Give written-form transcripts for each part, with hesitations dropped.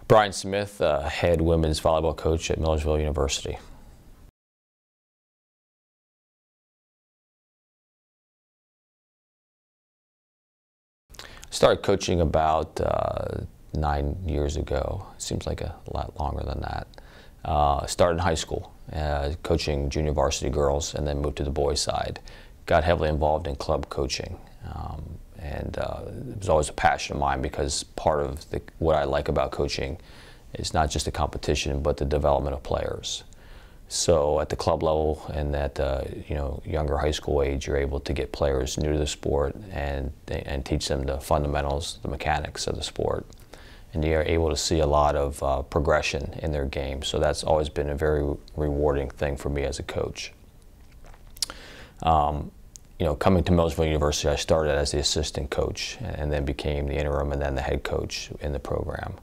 Brian Smith, head women's volleyball coach at Millersville University. I started coaching about 9 years ago. Seems like a lot longer than that. Started in high school, coaching junior varsity girls, and then moved to the boys side. Got heavily involved in club coaching. It was always a passion of mine, because part of what I like about coaching is not just the competition, but the development of players. So at the club level and at younger high school age, you're able to get players new to the sport and teach them the fundamentals, the mechanics of the sport. And you're able to see a lot of progression in their game. So that's always been a very rewarding thing for me as a coach. Coming to Millersville University, I started as the assistant coach and then became the interim and then the head coach in the program.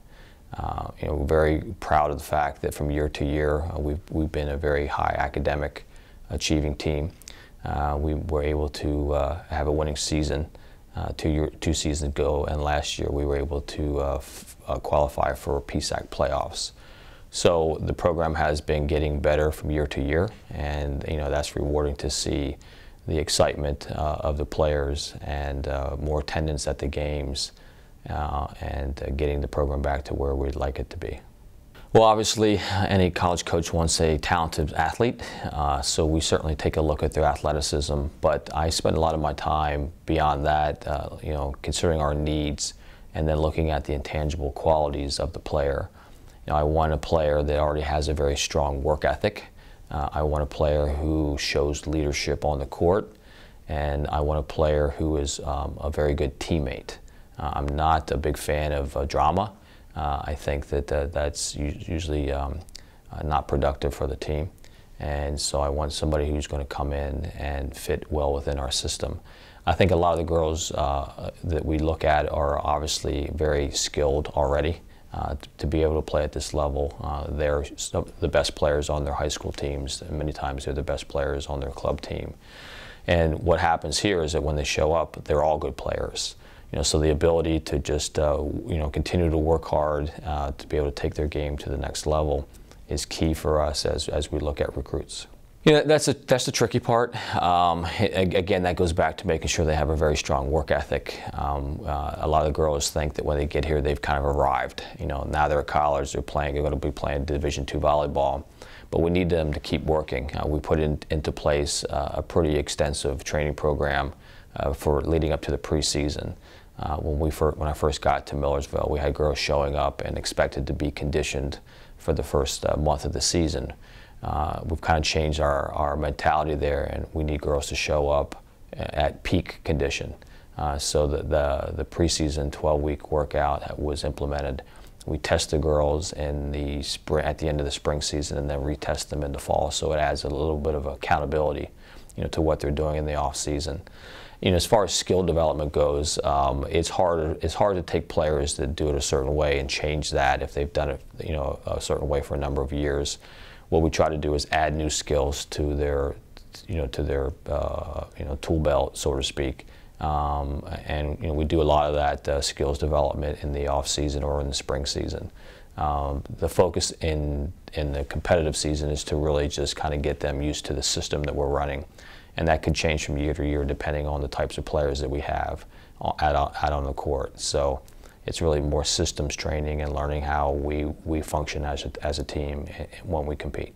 We're very proud of the fact that from year to year, we've been a very high academic achieving team. We were able to have a winning season 2 seasons ago, and last year we were able to qualify for PSAC playoffs. So the program has been getting better from year to year, and that's rewarding to see the excitement of the players and more attendance at the games and getting the program back to where we'd like it to be. Well, obviously, any college coach wants a talented athlete, so we certainly take a look at their athleticism, but I spend a lot of my time beyond that, considering our needs and then looking at the intangible qualities of the player. I want a player that already has a very strong work ethic. I want a player who shows leadership on the court, and I want a player who is a very good teammate. I'm not a big fan of drama. I think that that's usually not productive for the team, and so I want somebody who's going to come in and fit well within our system. I think a lot of the girls that we look at are obviously very skilled already. To be able to play at this level, they're the best players on their high school teams, and many times they're the best players on their club team. And what happens here is that when they show up, they're all good players. So the ability to just continue to work hard to be able to take their game to the next level is key for us as we look at recruits. That's the tricky part. Again, that goes back to making sure they have a very strong work ethic. A lot of girls think that when they get here, they've kind of arrived. Now they're at college, they're going to be playing Division II volleyball, but we need them to keep working. We put into place a pretty extensive training program for leading up to the preseason. When I first got to Millersville, we had girls showing up and expected to be conditioned for the first month of the season. We've kind of changed our mentality there, and we need girls to show up at peak condition. So the preseason 12-week workout was implemented. We test the girls at the end of the spring season, and then retest them in the fall. So it adds a little bit of accountability, to what they're doing in the off season. As far as skill development goes, it's hard to take players that do it a certain way and change that if they've done it a certain way for a number of years. What we try to do is add new skills to their tool belt, so to speak. We do a lot of that skills development in the off season or in the spring season. The focus in the competitive season is to really just kind of get them used to the system that we're running, and that could change from year to year depending on the types of players that we have out on the court. So it's really more systems training and learning how we function as a team when we compete.